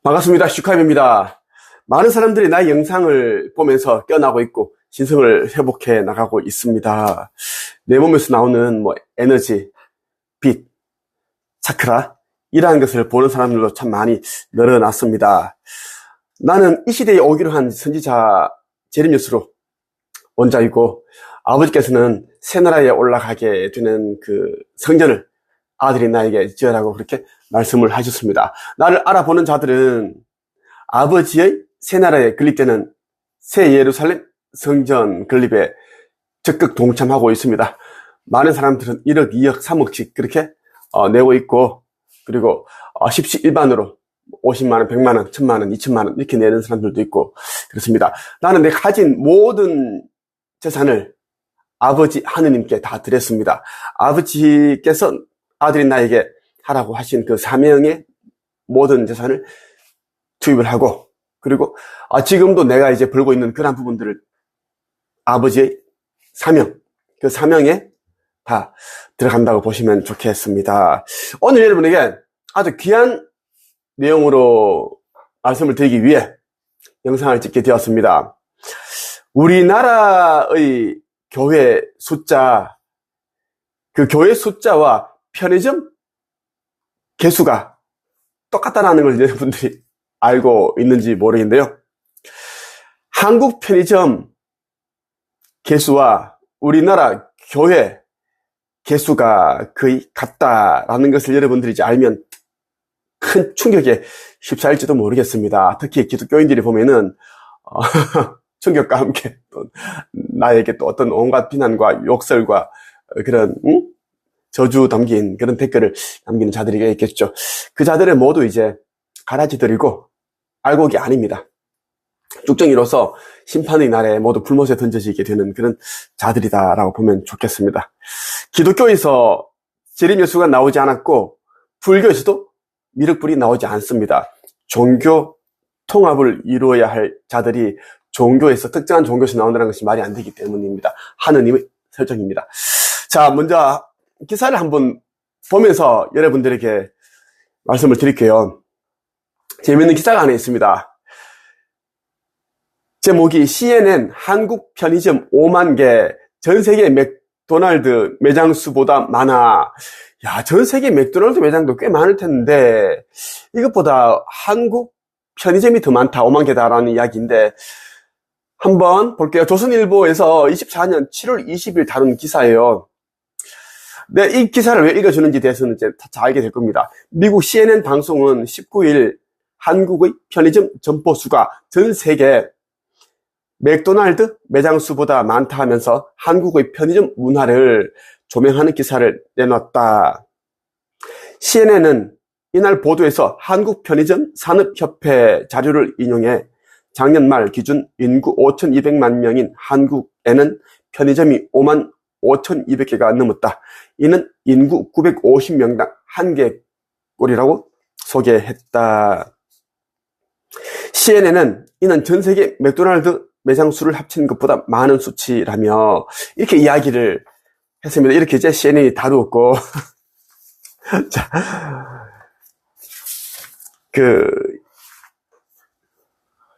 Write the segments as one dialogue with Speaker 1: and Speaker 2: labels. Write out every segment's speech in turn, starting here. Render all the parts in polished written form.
Speaker 1: 반갑습니다. 슈카입니다. 많은 사람들이 나의 영상을 보면서 깨어나고 있고 신성을 회복해 나가고 있습니다. 내 몸에서 나오는 에너지, 빛, 차크라 이러한 것을 보는 사람들도 참 많이 늘어났습니다. 나는 이 시대에 오기로 한 선지자 제르미야서로 원자이고, 아버지께서는 새나라에 올라가게 되는 그 성전을 아들이 나에게 지으라고 그렇게 말씀을 하셨습니다. 나를 알아보는 자들은 아버지의 새나라에 건립되는 새 예루살렘 성전 건립에 적극 동참하고 있습니다. 많은 사람들은 1억, 2억, 3억씩 그렇게 내고 있고, 그리고 십시일반으로 50만원, 100만원, 1000만원, 2000만원 이렇게 내는 사람들도 있고 그렇습니다. 나는 내 가진 모든 재산을 아버지 하느님께 다 드렸습니다. 아버지께서 아들이 나에게 하라고 하신 그 사명의 모든 재산을 투입을 하고, 그리고 지금도 내가 이제 벌고 있는 그런 부분들을 아버지의 사명, 그 사명에 다 들어간다고 보시면 좋겠습니다. 오늘 여러분에게 아주 귀한 내용으로 말씀을 드리기 위해 영상을 찍게 되었습니다. 우리나라의 교회 숫자, 그 교회 숫자와 편의점 개수가 똑같다는 걸 여러분들이 알고 있는지 모르겠는데요. 한국 편의점 개수와 우리나라 교회 개수가 거의 같다라는 것을 여러분들이 이제 알면 큰 충격에 휩싸일지도 모르겠습니다. 특히 기독교인들이 보면은 충격과 함께 또 나에게 또 어떤 온갖 비난과 욕설과 그런 저주 담긴 그런 댓글을 남기는 자들이 있겠죠. 그 자들을 모두 이제 가라지들이고 알곡이 아닙니다. 쭉정이로서 심판의 날에 모두 불못에 던져지게 되는 그런 자들이다라고 보면 좋겠습니다. 기독교에서 제르미야서가 나오지 않았고 불교에서도 미륵불이 나오지 않습니다. 종교 통합을 이루어야 할 자들이 종교에서 특정한 종교에서 나온다는 것이 말이 안 되기 때문입니다. 하느님의 설정입니다. 자, 먼저 기사를 한번 보면서 여러분들에게 말씀을 드릴게요. 재미있는 기사가 하나 있습니다. 제목이 CNN 한국 편의점 5만 개, 전 세계 맥도날드 매장 수보다 많아. 야, 전 세계 맥도날드 매장도 꽤 많을 텐데 이것보다 한국 편의점이 더 많다, 5만 개다라는 이야기인데 한번 볼게요. 조선일보에서 24년 7월 20일 다룬 기사예요. 네, 이 기사를 왜 읽어주는지 대해서는 이제 다 알게 될 겁니다. 미국 CNN 방송은 19일 한국의 편의점 점포 수가 전 세계 맥도날드 매장 수보다 많다 하면서 한국의 편의점 문화를 조명하는 기사를 내놨다. CNN은 이날 보도에서 한국 편의점 산업협회 자료를 인용해 작년 말 기준 인구 5,200만 명인 한국에는 편의점이 5만 5,200개가 넘었다. 이는 인구 950명당 1개꼴이라고 소개했다. CNN은 이는 전 세계 맥도날드 매장 수를 합친 것보다 많은 수치라며 이렇게 이야기를 했습니다. 이렇게 이제 CNN이 다루었고 자,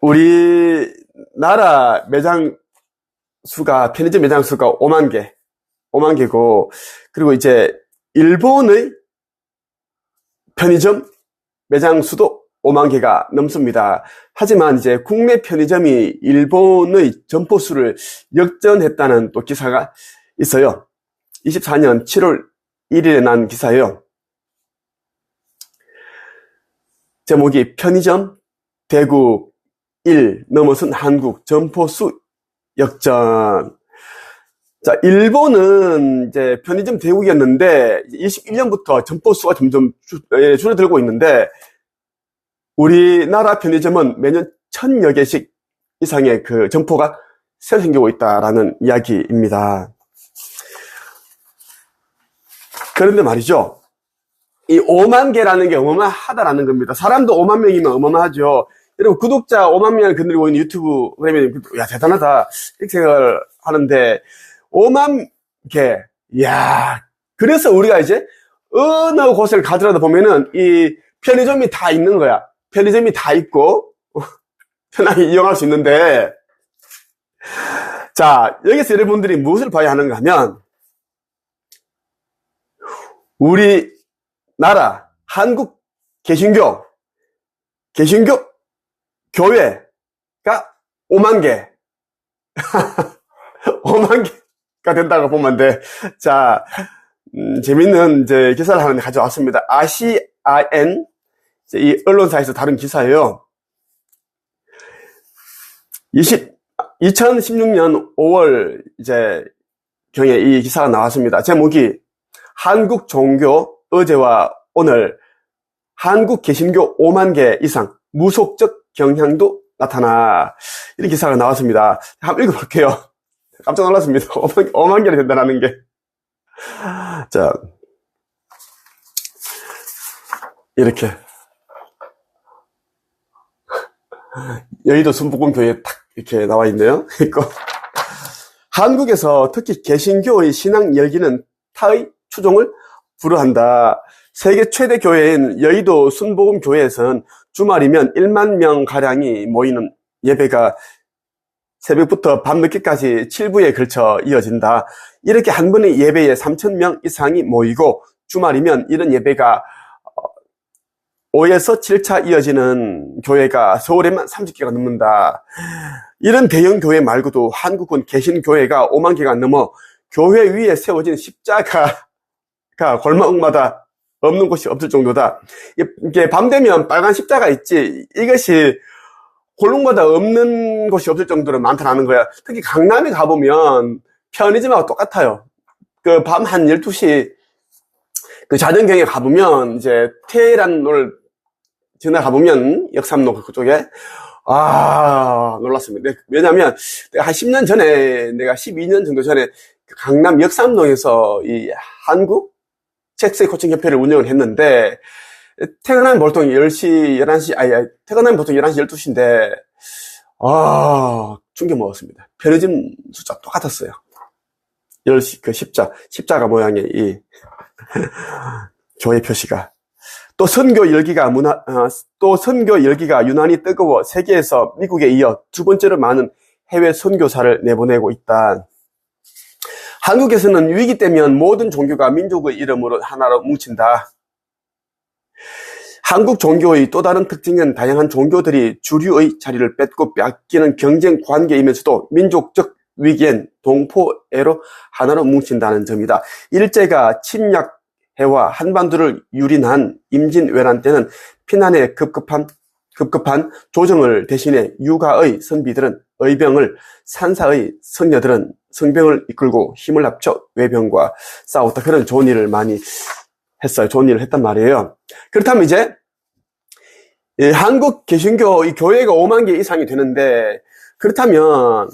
Speaker 1: 우리나라 매장 수가, 편의점 매장 수가 5만 개고, 그리고 이제 일본의 편의점 매장 수도 5만 개가 넘습니다. 하지만 이제 국내 편의점이 일본의 점포 수를 역전했다는 또 기사가 있어요. 24년 7월 1일에 난 기사예요. 제목이 편의점 대국 1 넘어선 한국 점포 수 역전. 자, 일본은 이제 편의점 대국이었는데 21년부터 점포 수가 점점 줄어들고 있는데 우리나라 편의점은 매년 1000여 개씩 이상의 그 점포가 새로 생기고 있다라는 이야기입니다. 그런데 말이죠, 이 5만 개라는 게 어마어마하다라는 겁니다. 사람도 5만 명이면 어마어마하죠. 여러분, 구독자 5만 명을 건드리고 있는 유튜브 그러면 야, 대단하다 이렇게 생각을 하는데 5만 개, 야, 그래서 우리가 이제 어느 곳을 가더라도 보면은 이 편의점이 다 있는 거야. 편의점이 다 있고 편하게 이용할 수 있는데, 자, 여기서 여러분들이 무엇을 봐야 하는가 하면, 우리나라 한국 개신교 교회가 5만 개 5만 개가 된다고 보면 돼. 자, 재밌는 이제 기사를 하나 가져왔습니다. 아시아N 이 언론사에서 다룬 기사예요. 2016년 5월 이제 경에 이 기사가 나왔습니다. 제목이 한국 종교 어제와 오늘 한국 개신교 5만 개 이상 무속적 경향도 나타나, 이런 기사가 나왔습니다. 한번 읽어볼게요. 깜짝 놀랐습니다. 5만 개나 된다는 게. 자, 이렇게 여의도 순복음교회에 딱 이렇게 나와 있네요. 한국에서 특히 개신교의 신앙 열기는 타의 추종을 불허한다. 세계 최대 교회인 여의도 순복음교회에서는 주말이면 1만 명가량이 모이는 예배가 새벽부터 밤늦게까지 7부에 걸쳐 이어진다. 이렇게 한 번의 예배에 3,000명 이상이 모이고 주말이면 이런 예배가 5에서 7차 이어지는 교회가 서울에만 30개가 넘는다. 이런 대형 교회 말고도 한국은 개신교회가 5만 개가 넘어 교회 위에 세워진 십자가가 골목마다 없는 곳이 없을 정도다. 이게 밤 되면 빨간 십자가 있지, 이것이 골목마다 없는 곳이 없을 정도로 많다는 거야. 특히 강남에 가보면 편의점하고 똑같아요. 그 밤 한 12시 그 자정경에 가보면 이제 테헤란로를 지나가보면 역삼로 그쪽에 놀랐습니다. 왜냐면 내가 한 10년 전에, 내가 12년 정도 전에 강남 역삼동에서 이 한국 잭스의 코칭 협회를 운영을 했는데, 퇴근하면 보통 10시, 11시, 퇴근하면 보통 11시, 12시인데, 충격 먹었습니다. 편의점 숫자 똑같았어요. 10시, 그 십자가 모양의 이, 교회 표시가. 또 선교 열기가 유난히 뜨거워 세계에서 미국에 이어 두 번째로 많은 해외 선교사를 내보내고 있다. 한국에서는 위기 때면 모든 종교가 민족의 이름으로 하나로 뭉친다. 한국 종교의 또 다른 특징은 다양한 종교들이 주류의 자리를 뺏고 빼앗기는 경쟁 관계이면서도 민족적 위기엔 동포애로 하나로 뭉친다는 점이다. 일제가 침략해와 한반도를 유린한 임진왜란 때는 피난에 급급한 조정을 대신해 육아의 선비들은 의병을, 산사의 선녀들은 성병을 이끌고 힘을 합쳐 외병과 싸웠다. 그런 좋은 일을 많이 했어요. 좋은 일을 했단 말이에요. 그렇다면 이제 한국 개신교 이 교회가 5만 개 이상이 되는데, 그렇다면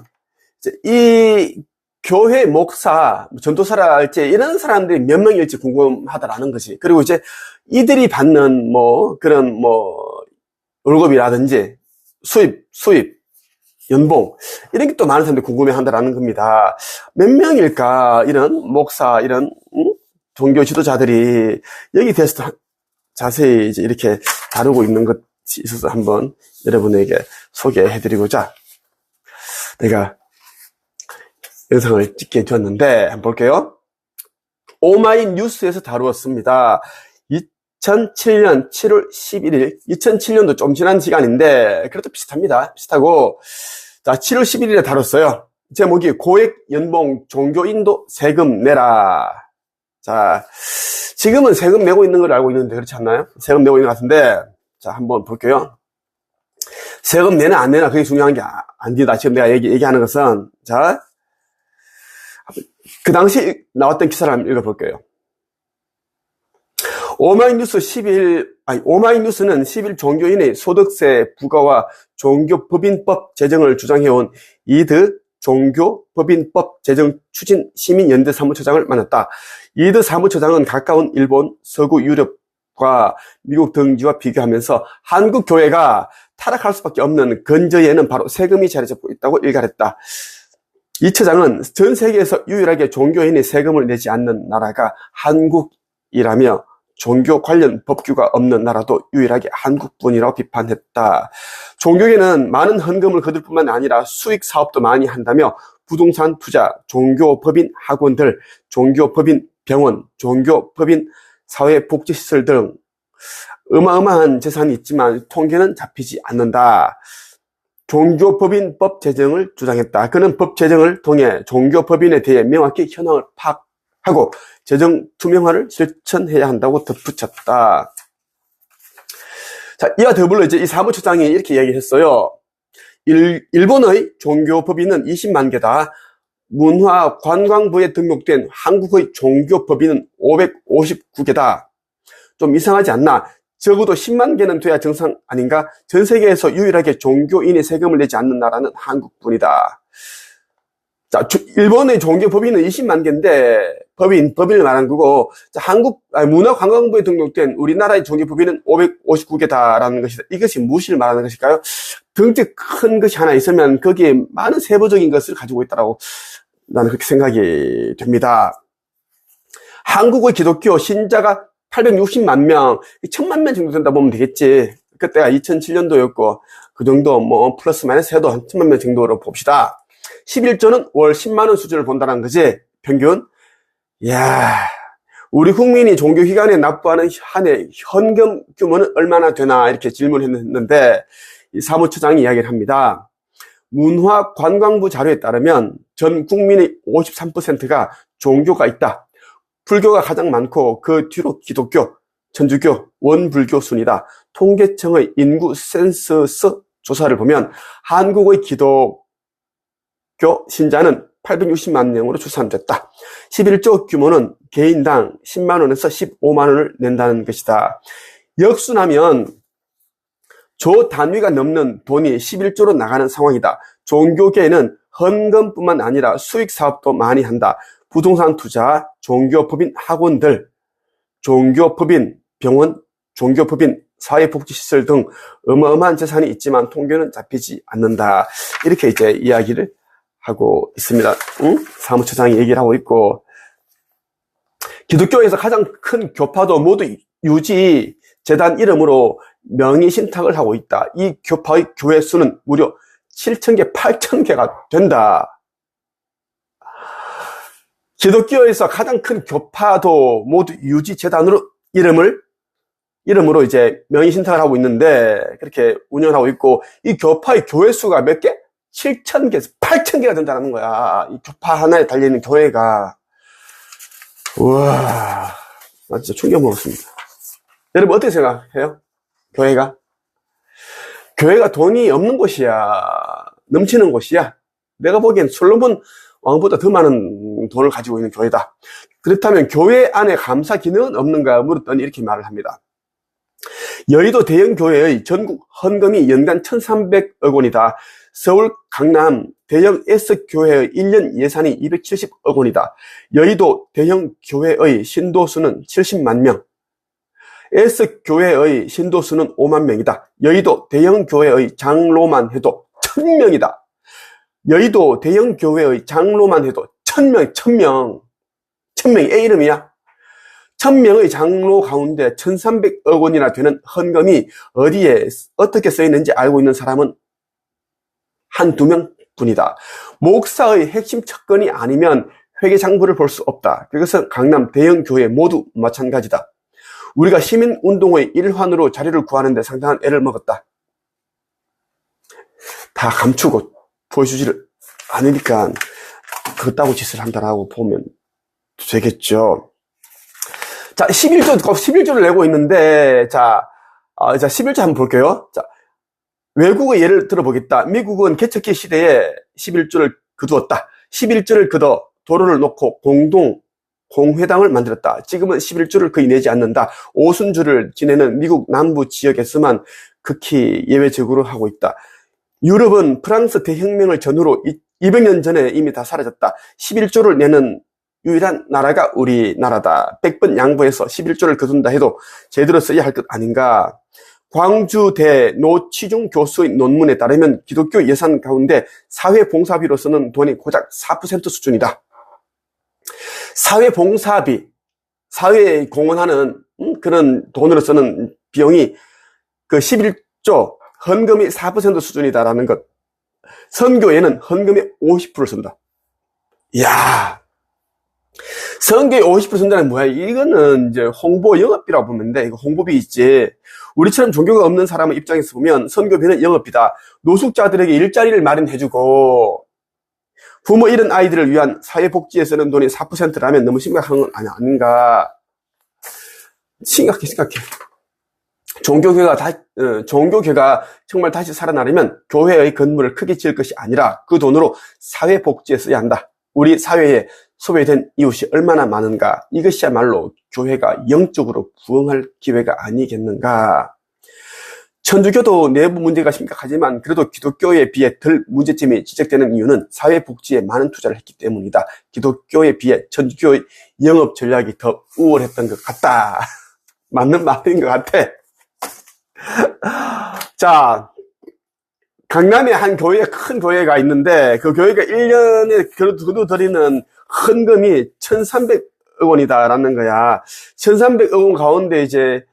Speaker 1: 이제 이 교회 목사, 전도사라 할지 이런 사람들이 몇 명일지 궁금하다라는 거지. 그리고 이제 이들이 받는 그런 월급이라든지 수입, 연봉, 이런 게 또 많은 사람들이 궁금해한다라는 겁니다. 몇 명일까? 이런 목사, 이런 종교 지도자들이 여기 대해서 자세히 이제 이렇게 다루고 있는 것이 있어서 한번 여러분에게 소개해드리고자 내가 영상을 찍게 되었는데, 한번 볼게요. 오마이뉴스에서 다루었습니다. 2007년 7월 11일, 2007년도 좀 지난 시간인데, 그래도 비슷합니다. 비슷하고, 자, 7월 11일에 다뤘어요. 제목이 고액 연봉 종교인도 세금 내라. 자, 지금은 세금 내고 있는 걸 알고 있는데, 그렇지 않나요? 세금 내고 있는 것 같은데, 자, 한번 볼게요. 세금 내나 안 내나 그게 중요한 게 아니다. 지금 내가 얘기하는 것은, 자, 그 당시 나왔던 기사를 한번 읽어볼게요. 오마이뉴스는 10일 종교인의 소득세 부과와 종교법인법 제정을 주장해온 이드 종교법인법 제정 추진 시민연대 사무처장을 만났다. 이드 사무처장은 가까운 일본, 서구 유럽과 미국 등지와 비교하면서 한국 교회가 타락할 수밖에 없는 근저에는 바로 세금이 자리 잡고 있다고 일갈했다. 이 처장은 전 세계에서 유일하게 종교인이 세금을 내지 않는 나라가 한국이라며 종교 관련 법규가 없는 나라도 유일하게 한국뿐이라고 비판했다. 종교계는 많은 헌금을 거둘 뿐만 아니라 수익 사업도 많이 한다며 부동산 투자, 종교법인 학원들, 종교법인 병원, 종교법인 사회복지시설 등 어마어마한 재산이 있지만 통계는 잡히지 않는다. 종교법인법 제정을 주장했다. 그는 법 제정을 통해 종교법인에 대해 명확히 현황을 파악하고 재정 투명화를 실천해야 한다고 덧붙였다. 자, 이와 더불어 이제 이 사무처장이 이렇게 이야기했어요. 일본의 종교법인은 20만 개다. 문화관광부에 등록된 한국의 종교법인은 559개다. 좀 이상하지 않나? 적어도 10만 개는 돼야 정상 아닌가? 전 세계에서 유일하게 종교인이 세금을 내지 않는 나라는 한국뿐이다. 자, 일본의 종교법인은 20만 개인데 법인을 말한 거고, 자, 문화관광부에 등록된 우리나라의 종교법인은 559개다라는 것이다. 이것이 무엇을 말하는 것일까요? 덩치 큰 것이 하나 있으면 거기에 많은 세부적인 것을 가지고 있다라고 나는 그렇게 생각이 됩니다. 한국의 기독교 신자가 860만 명, 1000만 명 정도 된다 보면 되겠지. 그때가 2007년도였고, 그 정도 뭐 플러스 마이너스 해도 한 1000만 명 정도로 봅시다. 11조는 월 10만 원 수준을 본다는 거지, 평균. 이야, 우리 국민이 종교기관에 납부하는 한 해 현금 규모는 얼마나 되나 이렇게 질문했는데, 이 사무처장이 이야기를 합니다. 문화관광부 자료에 따르면 전 국민의 53%가 종교가 있다. 불교가 가장 많고 그 뒤로 기독교, 천주교, 원불교 순이다. 통계청의 인구 센서스 조사를 보면 한국의 기독교 신자는 860만 명으로 추산됐다. 11조 규모는 개인당 10만 원에서 15만 원을 낸다는 것이다. 역순하면 조 단위가 넘는 돈이 11조로 나가는 상황이다. 종교계에는 헌금뿐만 아니라 수익 사업도 많이 한다. 부동산 투자, 종교법인 학원들, 종교법인 병원, 종교법인 사회복지시설 등 어마어마한 재산이 있지만 통계는 잡히지 않는다. 이렇게 이제 이야기를 하고 있습니다. 사무처장이 얘기를 하고 있고, 기독교에서 가장 큰 교파도 모두 유지 재단 이름으로 명의 신탁을 하고 있다. 이 교파의 교회 수는 무려 7,000개, 8,000개가 된다. 기독교에서 가장 큰 교파도 모두 유지재단으로 이름으로 이제 명의신탁을 하고 있는데, 그렇게 운영을 하고 있고, 이 교파의 교회 수가 몇 개? 7,000개, 8,000개가 된다는 거야. 이 교파 하나에 달려있는 교회가. 우와, 나 진짜 충격 먹었습니다. 여러분 어떻게 생각해요? 교회가 돈이 없는 곳이야? 넘치는 곳이야? 내가 보기엔 솔로몬 왕보다 더 많은 돈을 가지고 있는 교회다. 그렇다면 교회 안에 감사 기능은 없는가 물었더니 이렇게 말을 합니다. 여의도 대형 교회의 전국 헌금이 연간 1,300억 원이다. 서울 강남 대형 S교회의 1년 예산이 270억 원이다. 여의도 대형 교회의 신도수는 70만 명. S교회의 신도수는 5만 명이다. 여의도 대형 교회의 장로만 해도 1,000명이다. 여의도 대형 교회의 장로만 해도 1,000명이 애 이름이야. 1,000명의 장로 가운데 1,300억 원이나 되는 헌금이 어디에 어떻게 쓰이는지 알고 있는 사람은 한두 명뿐이다. 목사의 핵심 척건이 아니면 회계장부를 볼 수 없다. 그것은 강남 대형 교회 모두 마찬가지다. 우리가 시민운동의 일환으로 자료를 구하는 데 상당한 애를 먹었다. 다 감추고 보여주지를 않으니까 그따구 짓을 한다라고 보면 되겠죠. 자, 11조를 내고 있는데, 자, 11조 한번 볼게요. 자, 외국의 예를 들어보겠다. 미국은 개척기 시대에 11조를 거두었다. 11조를 거둬 도로를 놓고 공회당을 만들었다. 지금은 11조를 거의 내지 않는다. 오순절을 지내는 미국 남부 지역에서만 극히 예외적으로 하고 있다. 유럽은 프랑스 대혁명을 전후로 200년 전에 이미 다 사라졌다. 11조를 내는 유일한 나라가 우리나라다. 100번 양보해서 11조를 거둔다 해도 제대로 써야 할 것 아닌가. 광주대 노치중 교수의 논문에 따르면 기독교 예산 가운데 사회봉사비로 쓰는 돈이 고작 4% 수준이다. 사회봉사비, 사회에 공헌하는 그런 돈으로 쓰는 비용이 그 11조, 헌금이 4% 수준이다라는 것. 선교에는 헌금이 50%를 쓴다. 이야, 선교의 50% 쓴다는 뭐야? 이거는 이제 홍보 영업비라고 보면 돼. 이거 홍보비 있지. 우리처럼 종교가 없는 사람의 입장에서 보면 선교비는 영업비다. 노숙자들에게 일자리를 마련해주고, 부모 잃은 아이들을 위한 사회복지에 쓰는 돈이 4%라면 너무 심각한 건 아닌가. 심각해. 종교계가 정말 다시 살아나려면 교회의 건물을 크게 지을 것이 아니라 그 돈으로 사회복지에 써야 한다. 우리 사회에 소외된 이웃이 얼마나 많은가. 이것이야말로 교회가 영적으로 부흥할 기회가 아니겠는가. 천주교도 내부 문제가 심각하지만 그래도 기독교에 비해 덜 문제점이 지적되는 이유는 사회복지에 많은 투자를 했기 때문이다. 기독교에 비해 천주교의 영업 전략이 더 우월했던 것 같다. 맞는 말인 것 같아. 자, 강남에 한 큰 교회가 있는데 그 교회가 1년에 그래도 드리는 헌금이 1,300억 원이다라는 거야. 1,300억 원 가운데 이제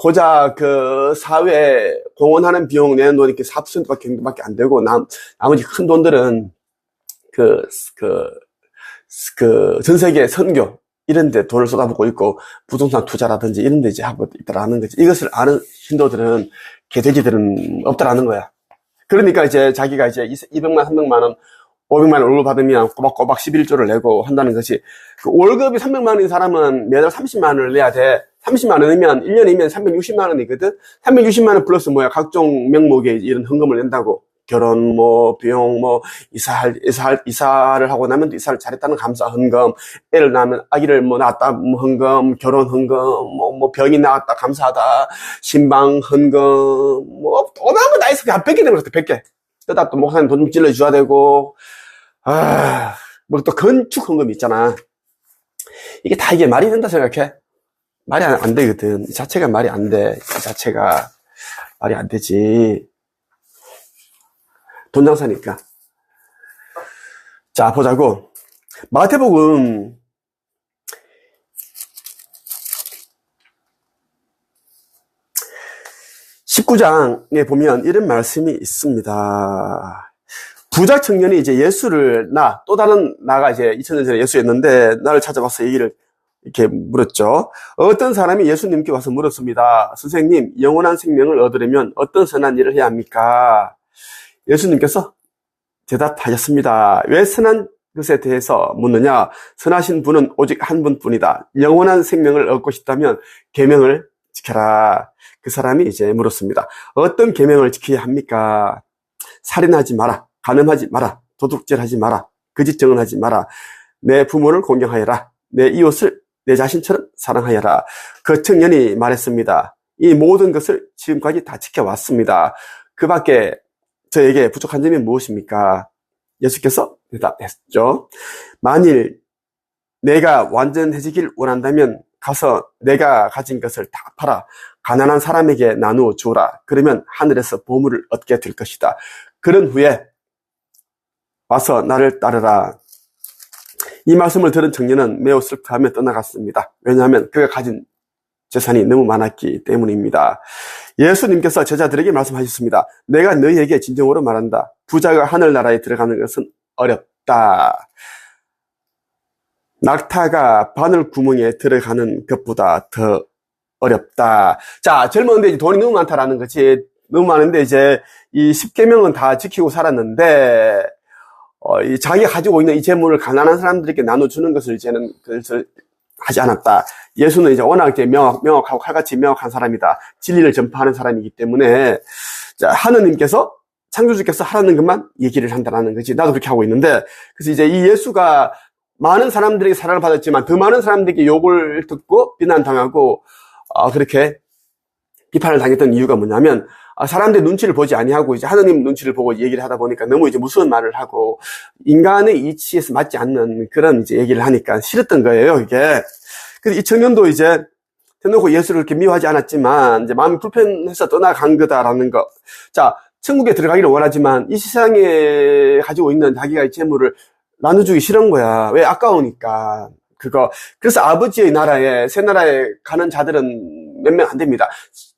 Speaker 1: 고작 그 사회 공헌하는 비용 내는 돈이 4%밖에 안 되고 나머지 큰 돈들은 전 세계 선교 이런 데 돈을 쏟아붓고 있고 부동산 투자라든지 이런 데 이제 하고 있다라는 거지. 이것을 아는 신도들은 개돼지들은 없다라는 거야. 그러니까 이제 자기가 이제 200만, 300만 원, 500만 원 월급 받으면 꼬박꼬박 11조를 내고 한다는 것이, 그 월급이 300만 원인 사람은 매달 30만 원을 내야 돼. 30만 원이면 1년이면 360만 원이거든. 360만 원 플러스 뭐야, 각종 명목에 이런 헌금을 낸다고. 결혼, 비용, 이사를 하고 나면 또 이사를 잘했다는 감사 헌금, 애를 낳으면 아기를 낳았다, 헌금, 결혼 헌금, 병이 나왔다, 감사하다, 신방 헌금, 또 나온 다 있어. 한 100개 되는 것 같아, 100개. 그러다 또 목사님 돈 좀 찔러줘야 되고, 또 건축 헌금 있잖아. 이게 말이 된다 생각해? 말이 안 되거든. 이 자체가 말이 안 돼. 이 자체가 말이 안 되지. 돈 장사니까. 자, 보자고. 마태복음 19장에 보면 이런 말씀이 있습니다. 부자 청년이 이제 예수를 또 다른 나가 이제 2000년 전에 예수였는데 나를 찾아와서 얘기를 이렇게 물었죠. 어떤 사람이 예수님께 와서 물었습니다. 선생님, 영원한 생명을 얻으려면 어떤 선한 일을 해야 합니까? 예수님께서 대답하셨습니다. 왜 선한 것에 대해서 묻느냐? 선하신 분은 오직 한 분뿐이다. 영원한 생명을 얻고 싶다면 계명을 지켜라. 그 사람이 이제 물었습니다. 어떤 계명을 지켜야 합니까? 살인하지 마라. 간음하지 마라. 도둑질하지 마라. 거짓 증언하지 마라. 내 부모를 공경하여라. 내 이웃을 내 자신처럼 사랑하여라. 그 청년이 말했습니다. 이 모든 것을 지금까지 다 지켜왔습니다. 그 밖에 저에게 부족한 점이 무엇입니까? 예수께서 대답했죠. 만일 내가 완전해지길 원한다면 가서 내가 가진 것을 다 팔아 가난한 사람에게 나누어 주어라. 그러면 하늘에서 보물을 얻게 될 것이다. 그런 후에 와서 나를 따르라. 이 말씀을 들은 청년은 매우 슬퍼하며 떠나갔습니다. 왜냐하면 그가 가진 재산이 너무 많았기 때문입니다. 예수님께서 제자들에게 말씀하셨습니다. 내가 너희에게 진정으로 말한다. 부자가 하늘나라에 들어가는 것은 어렵다. 낙타가 바늘 구멍에 들어가는 것보다 더 어렵다. 자, 젊은데 이제 돈이 너무 많다라는 거지. 너무 많은데 이제 이 10계명은 다 지키고 살았는데 자기가 가지고 있는 이 재물을 가난한 사람들에게 나눠주는 것을 이제는 그것을 하지 않았다. 예수는 이제 워낙 이제 명확하고 칼같이 명확한 사람이다. 진리를 전파하는 사람이기 때문에, 자, 하느님께서, 창조주께서 하라는 것만 얘기를 한다는 거지. 나도 그렇게 하고 있는데, 그래서 이제 이 예수가 많은 사람들에게 사랑을 받았지만 더 많은 사람들에게 욕을 듣고 비난당하고, 그렇게 비판을 당했던 이유가 뭐냐면, 사람들의 눈치를 보지 아니하고 이제 하느님 눈치를 보고 얘기를 하다 보니까 너무 이제 무서운 말을 하고 인간의 이치에서 맞지 않는 그런 이제 얘기를 하니까 싫었던 거예요, 이게. 그래서 이 청년도 이제 대놓고 예수를 이렇게 미워하지 않았지만 이제 마음이 불편해서 떠나간 거다라는 거. 자, 천국에 들어가기를 원하지만 이 세상에 가지고 있는 자기가 이 재물을 나눠주기 싫은 거야. 왜? 아까우니까. 그래서 아버지의 나라에, 새 나라에 가는 자들은 몇 명 안 됩니다.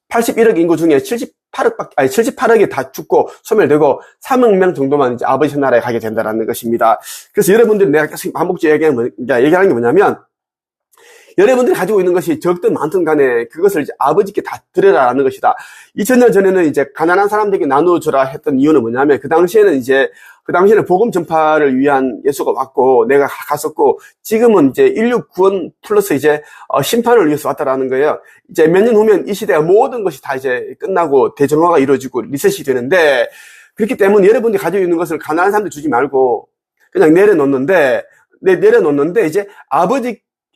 Speaker 1: 81억 인구 중에 78억이 다 죽고 소멸되고 3억 명 정도만 이제 아버지 나라에 가게 된다는 것입니다. 그래서 여러분들이 내가 계속 반복적으로 얘기하는 게 뭐냐면, 여러분들이 가지고 있는 것이 적든 많든 간에 그것을 이제 아버지께 다 드려라라는 것이다. 2000년 전에는 이제 가난한 사람들에게 나누어주라 했던 이유는 뭐냐면, 그 당시에는 복음 전파를 위한 예수가 왔고, 내가 갔었고, 지금은 이제 인류 구원 플러스 이제, 심판을 위해서 왔다라는 거예요. 이제 몇 년 후면 이 시대의 모든 것이 다 이제 끝나고 대정화가 이루어지고 리셋이 되는데, 그렇기 때문에 여러분들이 가지고 있는 것을 가난한 사람들 주지 말고, 그냥 내려놓는데, 이제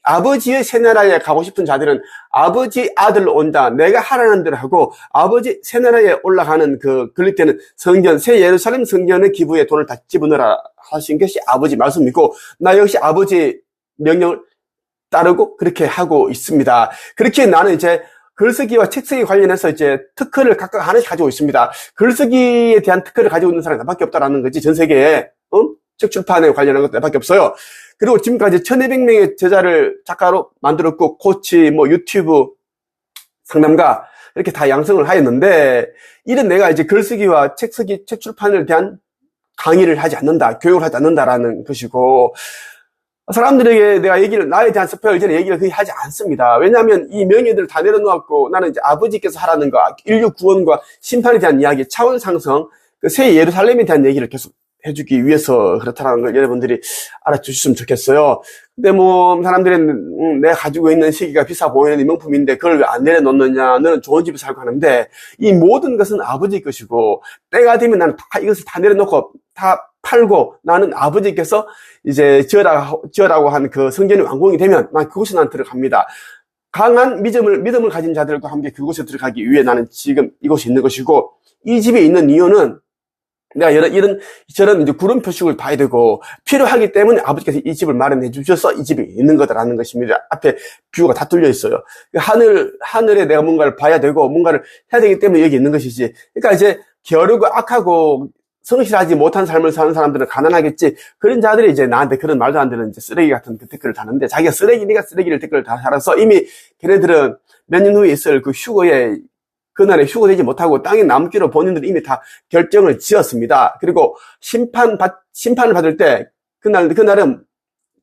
Speaker 1: 아버지의 새 나라에 가고 싶은 자들은 아버지 아들로 온다. 내가 하라는 대로 하고 아버지 새 나라에 올라가는 그럴 때는 성전, 새 예루살렘 성전의 기부에 돈을 다 집어넣어라 하신 것이 아버지 말씀이고, 나 역시 아버지 명령을 따르고 그렇게 하고 있습니다. 그렇게 나는 이제 글쓰기와 책쓰기 관련해서 이제 특허를 각각 하나씩 가지고 있습니다. 글쓰기에 대한 특허를 가지고 있는 사람이 나밖에 없다라는 거지, 전 세계에. 책 출판에 관련한 것도 나밖에 없어요. 그리고 지금까지 1200명의 제자를 작가로 만들었고, 코치, 유튜브 상담가, 이렇게 다 양성을 하였는데, 이런 내가 이제 글쓰기와 책쓰기, 책 출판에 대한 강의를 하지 않는다, 교육을 하지 않는다라는 것이고, 사람들에게 내가 나에 대한 스페어 이전에 얘기를 거의 하지 않습니다. 왜냐하면 이 명예들을 다 내려놓았고, 나는 이제 아버지께서 하라는 거, 인류 구원과 심판에 대한 이야기, 차원 상승, 새 예루살렘에 대한 얘기를 계속 해주기 위해서 그렇다는 걸 여러분들이 알아주셨으면 좋겠어요. 근데 사람들이 내가 가지고 있는 시기가 비싸 보이는 명품인데 그걸 왜 안 내려놓느냐, 너는 좋은 집에 살고 하는데, 이 모든 것은 아버지 것이고, 때가 되면 나는 다 이것을 다 내려놓고 다 팔고, 나는 아버지께서 이제 지으라고 한 그 성전이 완공이 되면 난 그곳에 난 들어갑니다. 강한 믿음을 가진 자들과 함께 그곳에 들어가기 위해 나는 지금 이곳에 있는 것이고, 이 집에 있는 이유는 내가 저런 이제 구름 표식을 봐야 되고, 필요하기 때문에 아버지께서 이 집을 마련해 주셔서 이 집이 있는 거다라는 것입니다. 앞에 뷰가 다 뚫려 있어요. 하늘에 내가 뭔가를 봐야 되고, 뭔가를 해야 되기 때문에 여기 있는 것이지. 그러니까 이제 게으르고 악하고 성실하지 못한 삶을 사는 사람들은 가난하겠지. 그런 자들이 이제 나한테 그런 말도 안 되는 이제 쓰레기 같은 그 댓글을 다는데, 자기가 네가 쓰레기를 댓글을 다 달아서 이미 걔네들은 몇 년 후에 있을 그 휴거에, 그날에 휴거되지 못하고 땅에 남기로 본인들이 이미 다 결정을 지었습니다. 그리고 심판을 받을 때, 그날은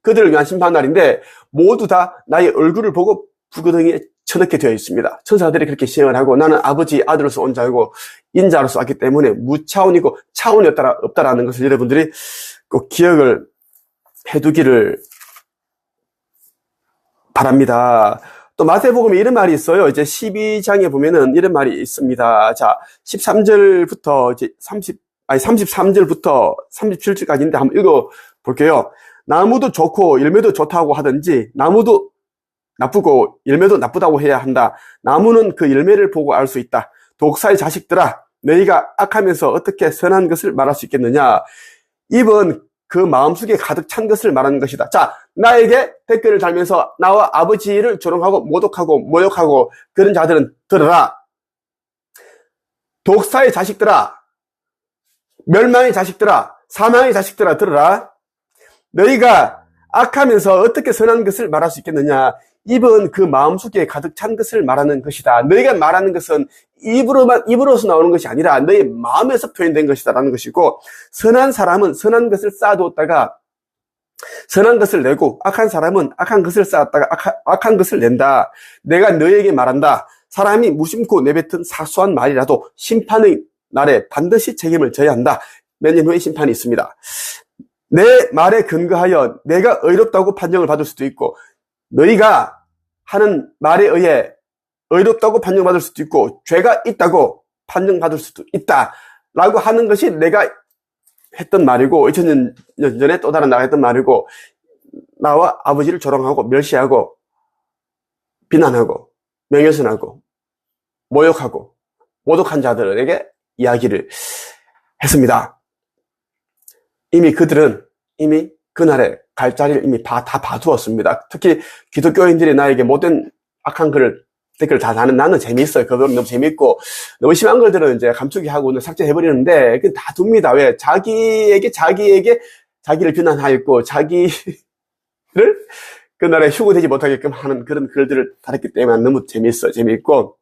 Speaker 1: 그들을 위한 심판날인데, 모두 다 나의 얼굴을 보고 부거덩이에 쳐넣게 되어 있습니다. 천사들이 그렇게 시행을 하고, 나는 아버지 아들로서 온 자이고 인자로서 왔기 때문에 무차원이고 차원이 없다라는 것을 여러분들이 꼭 기억을 해두기를 바랍니다. 또 마태복음에 이런 말이 있어요. 이제 12장에 보면은 이런 말이 있습니다. 자, 13절부터 이제 33절부터 37절까지인데 한번 읽어 볼게요. 나무도 좋고 열매도 좋다고 하든지, 나무도 나쁘고 열매도 나쁘다고 해야 한다. 나무는 그 열매를 보고 알 수 있다. 독사의 자식들아, 너희가 악하면서 어떻게 선한 것을 말할 수 있겠느냐. 입은 그 마음속에 가득 찬 것을 말하는 것이다. 자, 나에게 댓글을 달면서 나와 아버지를 조롱하고 모독하고 모욕하고 그런 자들은 들어라. 독사의 자식들아, 멸망의 자식들아, 사망의 자식들아, 들어라. 너희가 악하면서 어떻게 선한 것을 말할 수 있겠느냐. 입은 그 마음속에 가득 찬 것을 말하는 것이다. 너희가 말하는 것은 입으로서 나오는 것이 아니라 너희 마음에서 표현된 것이다 라는 것이고, 선한 사람은 선한 것을 쌓아두었다가 선한 것을 내고, 악한 사람은 악한 것을 쌓았다가 악한 것을 낸다. 내가 너희에게 말한다. 사람이 무심코 내뱉은 사소한 말이라도 심판의 날에 반드시 책임을 져야 한다. 몇 년 후에 심판이 있습니다. 내 말에 근거하여 내가 의롭다고 판정을 받을 수도 있고, 너희가 하는 말에 의해 의롭다고 판정받을 수도 있고, 죄가 있다고 판정받을 수도 있다 라고 하는 것이 내가 했던 말이고, 2000년 전에 또 다른 나가 했던 말이고, 나와 아버지를 조롱하고 멸시하고 비난하고 명예훼손하고 모욕하고 모독한 자들에게 이야기를 했습니다. 이미 그들은 이미 그날에 갈 자리를 이미 다 봐두었습니다. 특히 기독교인들이 나에게 못된 악한 글을 댓글 다 다는, 나는 재미있어요. 그거 너무 재밌고, 너무 심한 것들은 이제 감추기 하고 삭제해버리는데, 그건 다 둡니다. 왜? 자기를 비난하였고, 자기를 그날에 휴고되지 못하게끔 하는 그런 글들을 달았기 때문에 너무 재미있고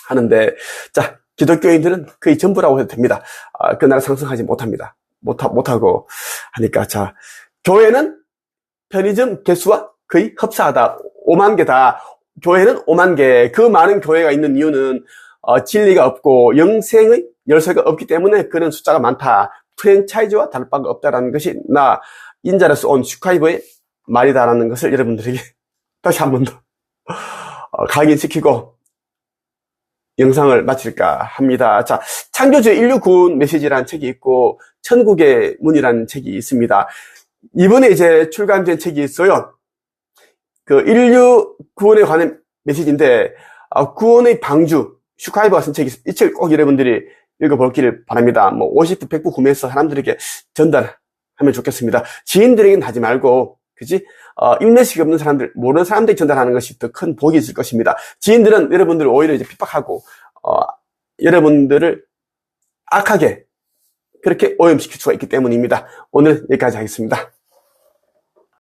Speaker 1: 하는데, 자, 기독교인들은 거의 전부라고 해도 됩니다. 그날 상승하지 못합니다. 못하고 하니까, 자, 교회는 편의점 개수와 거의 흡사하다. 5만 개다. 교회는 5만 개. 그 많은 교회가 있는 이유는 진리가 없고 영생의 열쇠가 없기 때문에 그런 숫자가 많다. 프랜차이즈와 다를 바가 없다라는 것이 나 인자로서 온 슈카이버의 말이다라는 것을 여러분들에게 다시 한 번 더 각인시키고 영상을 마칠까 합니다. 자, 창조주의 인류 구원 메시지라는 책이 있고 천국의 문이라는 책이 있습니다. 이번에 이제 출간된 책이 있어요. 그 인류 구원에 관한 메시지인데 구원의 방주 슈카이버가 쓴 책이 있어요. 이 책 꼭 여러분들이 읽어보기를 바랍니다. 뭐 50부 100부 구매해서 사람들에게 전달하면 좋겠습니다. 지인들에게는 하지 말고 그지? 인내심이 없는 사람들, 모르는 사람들이 전달하는 것이 더 큰 복이 있을 것입니다. 지인들은 여러분들을 오히려 이제 핍박하고 여러분들을 악하게 그렇게 오염시킬 수가 있기 때문입니다. 오늘 여기까지 하겠습니다.